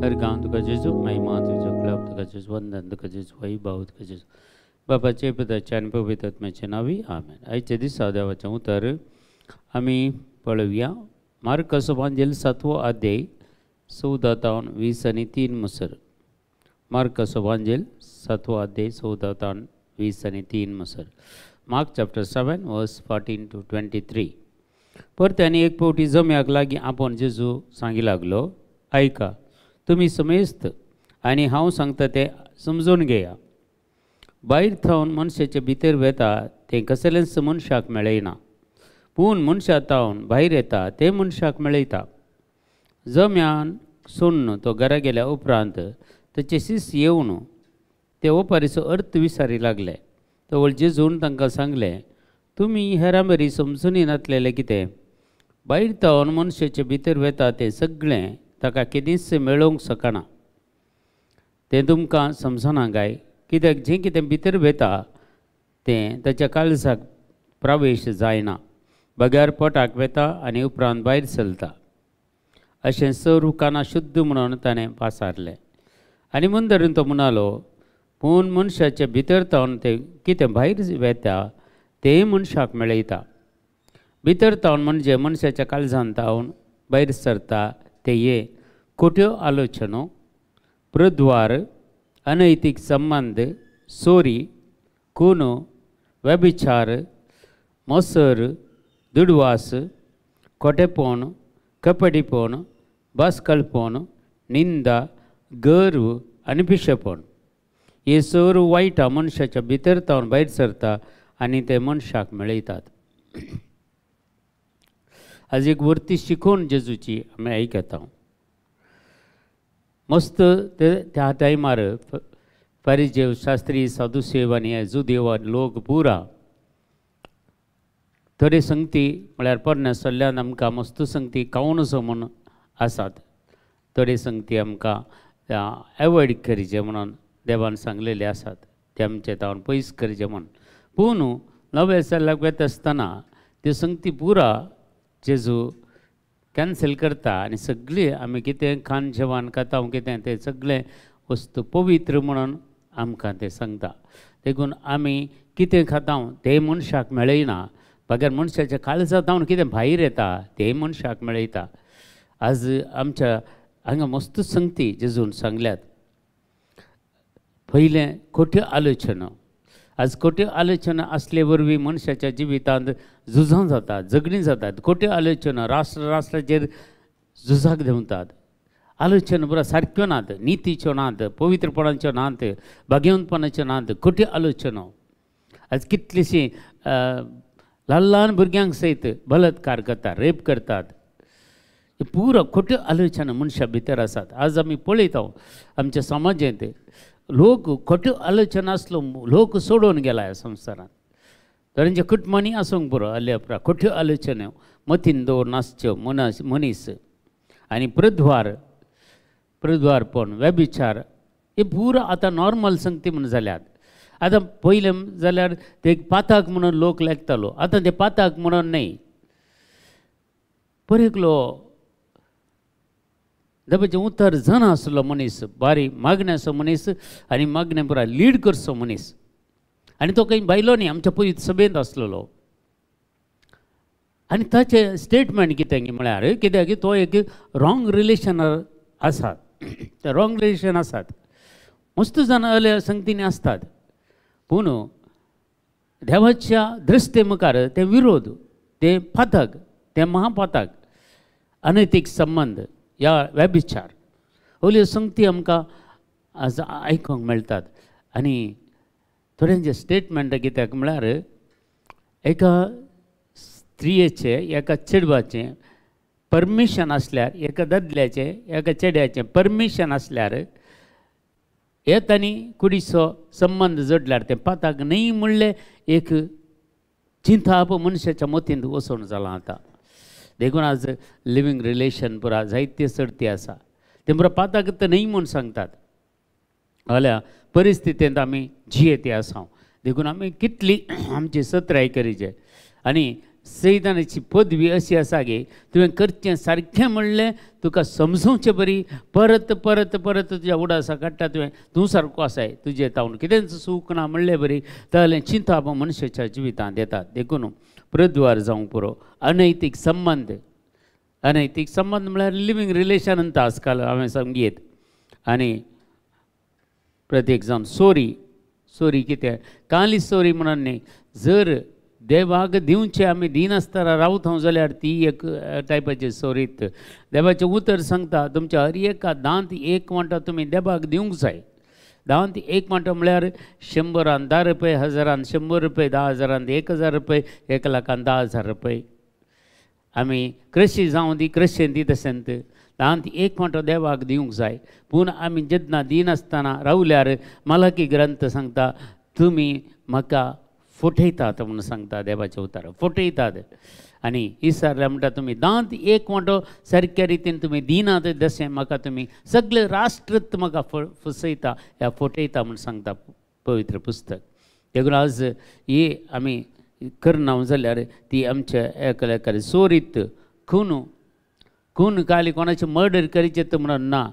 हर गांव तुका जेजू महिमा तुझो क्लब तुका जेजू वंदन तुका जेजू वैभव तुका जेजू बापाचे पिताचे आणि पवित्र आत्म्याचे नावी आमेन. आयच्या दिसा देवाचें उतर आमी पळोवया. मार्कस एवांजेल 7वो अध्याय 14 ते 20 आनी 3 मुसर. मार्कस एवांजेल 7वो अध्याय 14 ते 20 आनी 3 मुसर. मार्क चॅप्टर 7 वर्स 14 to 23. परत आनी एक फावटी जम्याक लागीं आपूण जेजू सांगी लागलो, ऐका तुमी समेस्त आनी हांव सांगता तें समजून घेया. भायर थावन मनशाचे भितर वेता तें कसलेंच मनशाक मेळयना, पूण मनशा थावन भायर येता तें मनशाक मेळयता. जम्यान सोडून तो घरा गेल्या उपरांत ताचे शिश्य येवन ते ओपारीचो अर्थ विचारी लागले. तवळ जेजून तांकां सांगलें, तुमी हेरां बरी समजून येनातलेलें कितें? भायर थावन मनशाचे भितर वेता तें सगळें ताका केदींच मेळोवंक शकना. तें तुमकां समजना काय? कित्याक जें कितें भितर वेता तें ताच्या काळजाक प्रवेश जायना, बग्यार पोटाक वेता आनी उपरांत भायर सरता. अशें सरुकाना शुद्ध म्हणून ताणें पासारलें. आनी म्हणटरीर तो म्हणालो, पूण मनशाचे भितर थावन तें कितें भायर वेता तें मनशाक मेळयता. भितर थावन म्हणजे मनशाच्या काळजांत थावन भायर सरता ते हे खोट्यो आलोचनो, प्रद्वार, अनैतीक संबंध, चोरी, खून, व्यभिचार, मोसर, दुडवास, खोटेपण, कपटीपण, बासकळपण, निंदा, गर्व आनी पिशेपण. हे सर्व वायटा मनशाच्या भितर थावन भायर सरता आनी ते मनशाक मेळयतात. आज एक वर्ती शिकोवन जेजूची आमी आयकता. मस्त त्या टायमार फारिजेव, शास्त्री, साधुसेव आनी जुदेव लोक पुरा थोडे संगती म्हळ्यार पोरण्या सल्ल्यान आमकां मस्त संगती खावनसो म्हूण आसात. थोडे संगती आमकां एवॉयड करचे म्हणून देवान सांगलेले आसात, ते आमचे थावन पयस करचे म्हूण. पूण नवे सल्ल्याक वेता आसतना त्यो संगती पुरा जेजू कॅन्सल करता आनी सगळी आमी कितें खाण जेवण खाता कितें तें सगळें वस्तू पवित्र म्हणून आमकां तें सांगता. देखून आमी कितें खाता तें मनशाक मेळयना, बग्यार मनशाच्या काळजांत थावन कितें भायर येता तें मनशाक मेळयता. आज आमच्या हांगा मस्त संगती जेजून सांगल्यात. पयलें खोट्यो आलोचना. आज खोट्यो आलोचना आसले वरवीं मनशाच्या जिवितांत झुजां जातात, झगडीं जातात. खोट्यो आलोचना राष्ट्राचेर झुजाक देंवतात. आलोचना पुरो सारक्यो नात, नितीच्यो नात, पवित्रपणाच्यो नात, भाग्यवंतपणाच्यो नात. खोट्यो आलोचना आज कितलीशीं ल्हान ल्हान भुरग्यांक सयत बलात्कार करतात, रेप करतात. हे पुरो खोट्यो आलोचना मनशा भितर आसात. आज आमी पळयता आमच्या समाजांत लोक खोट्यो आलोचना आसलो लोक सोडून गेला ह्या संवसारांत. तांचे कुटुंबांनी आसूंक पुरो आल्या पुरा खोट्यो आलोचना मतीन दवरून नासच्यो मनीस. आनी प्रद्वारपण, व्यभिचार हे पुरो आतां नॉर्मल संगती म्हणून जाल्यात. आतां पयलें जाल्यार ते पाताक म्हणून लोक लेखतालो, आतां ते पाताक म्हणून न्हय. परकलो देवाचें उतर जन आसलो मनीस, बारीक मागण्याचो मनीस आनी मागणें पुरा लीड करचो मनीस. आनी तो खंय बायलो न्ही, आमच्या पयलीं सभेंत आसलेलो. आनी ताचें स्टेटमेंट कितें म्हळ्यार कित्याक तो एक रॉंग रिलेशन आसात. ते रॉंग रिलेशन आसात. मस्त जाण असले संगतींनी आसतात. पूण देवाच्या दृश्टे मुखार ते विरोध, ते पातक, ते महापातक, अनैतीक संबंध, या व्यभिचार असल्यो संगती आमकां आज आयकूंक मेळटात. आनी थोड्यांचे स्टेटमेंट कित्याक म्हळ्यार एका स्त्रियेचें एका चेडवाचें परमिशन आसल्यार, एका दादल्याचें एका चेड्याचें परमिशन आसल्यार हे तांणी कुडीचो संबंध जोडल्यार तें पाताक न्हय म्हणलें एक चिंताप मनशाच्या मतींत वचून जालां आतां. देखून आज लिव्हिंग रिलेशन पुरा जायत्यो सर्ती आसा. ते पुरा पाताक तर न्हय म्हूण सांगतात. जाल्या परिस्थितींत आमी जियेते आसा. देखून आमी कितली आमची सत्राय करीचे आनी सैतानाची पदवी अशी आसा गे तुवें करचें सारकें म्हणलें तुका समजूचें बरी परत परत परत तुज्या उडासा काडटा तुवें तूं सारको आसाय तुजे तावन कितेंच सूख ना म्हणलें बरी जाल्यार चिंता मनशाच्या जिवितांत येतात देखून प्रद्वार जावंक पुरो अनैतीक संबंध म्हळ्यार लिवींग रिलेशन म्हणटा आजकाल हांवें सांगीत आनी प्रत्येक जावन सोरी कितें काली सोरी म्हणून न्ही जर देवाक दिवचें आमी दिनासतना रावता जाल्यार ती एक टायपाची सोरीत देवाचें उतर सांगता तुमच्या हर एका दांत एक वांटो तुमी देवाक दिवंक जाय दांत एक वांटो म्हळ्यार 100 10 रुपये 1000 100 रुपये 10,000 1000 रुपये 1 लाखान 10,000 रुपये आमी कृषी जावं दी कृषेन दी तशेंत दांत एक वांटो देवाक दिवंक जाय पूण आमी जेन्ना दिनासतना रावल्यार मालाकी ग्रंथ सांगता तुमी म्हाका फटयतात म्हणून सांगता देवाचे उतार फटयतात आनी इसारल्या म्हणटा तुमी दांत एक वांटो सारक्या रितीन तुमी दिनात जशें म्हाका तुमी सगळे राष्ट्र म्हाका फसयता ह्या फटयता म्हणून सांगता पवित्र पुस्तक देखून आज ही आमी करना जाल्यार ती आमच्या एका सोरीत खून काली कोणाचें मर्डर करचें म्हणून ना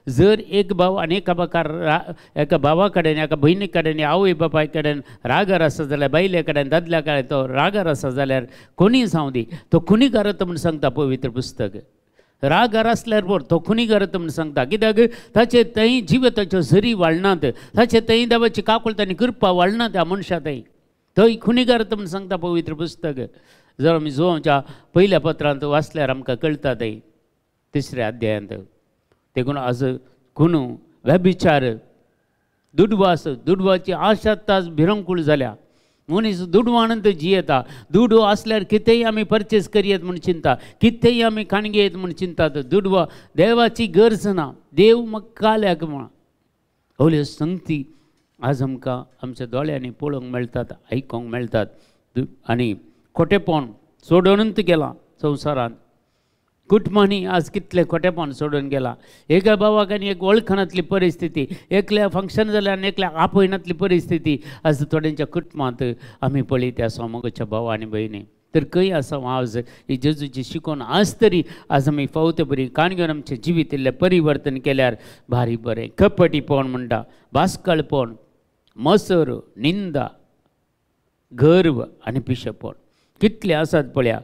जर एक भाव आनी एका भावा कडेन एका भयणी कडेन आवय बापाय कडेन रागार आसा जाल्यार बायले कडेन दादल्या कडेन तो रागार आसा जाल्यार कोणीय जावं दी तो खुनीगार म्हणून सांगता पवित्र पुस्तक रागार आसल्यार बरो तो खुनीगार म्हणून सांगता कित्याक ताचे थंय जिविताच्यो झरी वाळनात ताचे थंय देवाची काकुळटांनी कृपा वाळना त्या मनशा थंय खुनीगार म्हणून सांगता पवित्र पुस्तक जर आमी जोच्या पयल्या पत्रांत वाचल्यार आमकां कळटा थंय 3ऱ्या अध्यायांत देखून आज खुनू व्यभिचार दुडवाची आशा तास भिरंकूळ जाल्या मनीस दुडवानंत जियेता दुडो असल्यार कितेंय आमी परचेस करयेत म्हूण चिंता कितेंय आमी खाणगेयत म्हूण चिंतात दुडवा देवाची गरज ना देव म्हाका काल्याक म्हण होल्यो संगती आज आमकां आमच्या दोळ्यांनी पळोवंक मेळटात आयकोंक मेळटात आनी खोटेपण सोडूनच गेलां संवसारांत कुटुंबांनी आज कितले खोटेपण सोडून गेला एका भावाक आनी एक वळखणांतली परिस्थिती एकल्या फंक्शन जाल्यार आनी एकल्या आपयनातली परिस्थिती आज थोड्यांच्या कुटुंबांत आमी पळयता आसा मोगाच्या भाव आनी भयणी तर खंय आसा आज ही जेजूची शिकोवन आज तरी आज आमी फावते बरी काण घेवन आमचें जिवीत इल्लें परिवर्तन केल्यार भारी बरें कपटीपण म्हणटा भास्कळपण मसर निंदा गर्व आनी पिशेपण कितले आसात पळया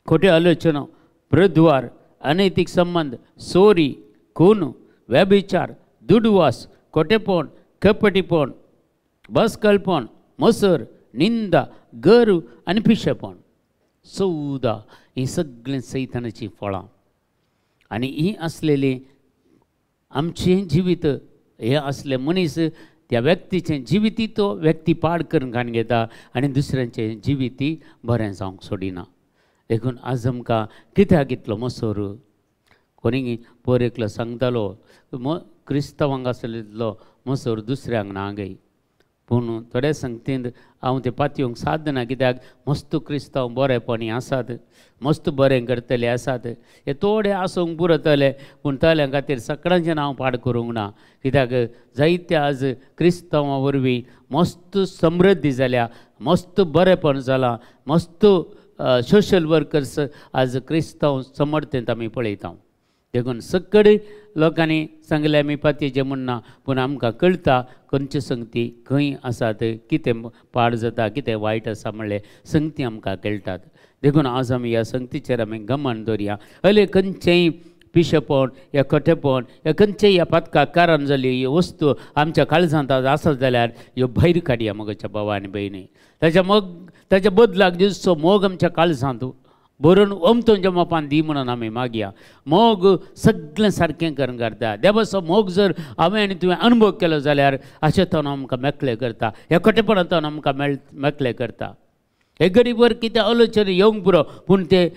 खोटे आलोचना प्रद्वार अनैतीक संबंध सोरी खून व्यभिचार दुडवास खोटेपण कपटीपण भास्कळपण मसर निंदा गर्व आनी पिशेपण 14 ही सगळीं सैतानाची फळां आनी ही आसलेली आमचें जिवीत हे असले मनीस त्या व्यक्तीचें जिविती तो व्यक्ती पाड करून घाण घेता आनी दुसऱ्यांचें जिविती बरें जावंक सोडिना देखून आज आमकां कित्याक इतलो मसोर कोणी पोरेकलो सांगतालो क्रिस्तांवांक आसलेलो मसोर दुसऱ्यांक ना गे पूण थोड्या संगतींत हांव ते पातयेवंक साद ना कित्याक मस्त क्रिस्तांव बरेपणी आसात मस्त बरें करतले आसात हे थोडे आसूंक पुरतले पूण ताल्या खातीर सगळ्यांचें नांव पाड करूंक ना कित्याक जायते आज क्रिस्तांवां वरवीं मस्त समृद्धी जाल्या मस्त बरेपण जालां मस्त सोशल वर्कर्स आज क्रिस्तांव समर्थेंत आमी पळयता देखून सगळे लोकांनी सांगलें आमी पातयेचें म्हणना पूण आमकां कळटा खंयच्यो संगती खंय आसात कितें पाड जाता कितें वायट आसा म्हणलें संगती आमकां कळटात देखून आज आमी ह्या संगतीचेर आमी गमन दवरया हले खंयचेंय पिशेपण या खोटेपण या खंयचेय ह्या पथकाक कारण जाल्यो ह्यो वस्तू आमच्या काळजांत आसत जाल्यार ह्यो भायर काडया मोगाच्या भावा आनी भयणी ताच्या बदलाक दिसचो मोग आमच्या काळजांत भरून ओमतोंच्या मोपान दी म्हणून आमी मागया मोग सगळें सारकें करून करता देवाचो मोग जर हांवें आनी तुवें अनुभव केलो जाल्यार अशें तोन आमकां मेकळें करता ह्या खोटेपणांतून आमकां मेकळें करता हे गरीबर कितें आलोचना येवंक पुरो पूण ते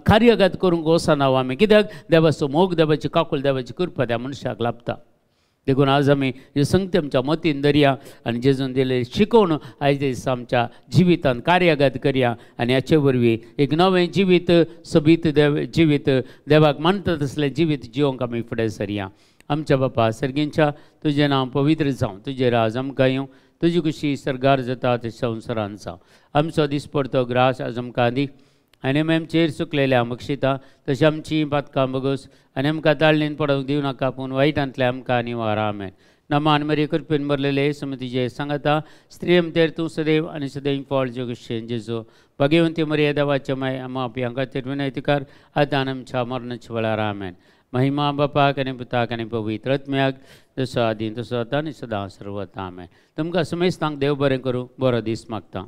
कार्यघात करूंक वचना आमी कित्याक देवाचो मोग देवाची काकूळ देवाची कृपा त्या मनशाक लाभता देखून आज आमी ह्यो संगती आमच्या मतीन धरया आनी जेजून दिलें शिकोवन आयज दीस आमच्या जिवितांत कार्यघात करया आनी हाचे वरवीं एक नवें जिवीत सोबीत जिवीत देवाक मानता तसलें जिवीत जिवंक आमी फुडें सरया आमच्या बापा सर्गींच्या तुजें नांव पवित्र जावं तुजें राज आमकां येवं तुजी कुशी सरगार जाता ते संवसारांचा आमचो दीस पडतो ग्रास आज आमकां दी आनी आमी आमचेर चुकलेले बक्षिता तशी आमची पातकां बगोस आनी आमकां ताळणेन पडोवंक दिवं नाका पूण वायटांतले आमकां निवारा आमेन. नमान मरी कृपेन भरलेले समतीजे सांगता स्त्री अमतेर तूं सदैव आनी सदैव फळ जगशें जेजो भगवंती मरिया देवाच्या माय आमा पियां खातीर विनयतिकार आतां आमच्या मरणाच्या वेळार आमेन. महिमा बापाक आनी पुताक आनी पवित्र आत्म्याक जसो आदीं तसो आतां आनी सदां सर्वता आमेन. तुमकां समेस्तांक देव बरें करूं. बरो दीस मागता.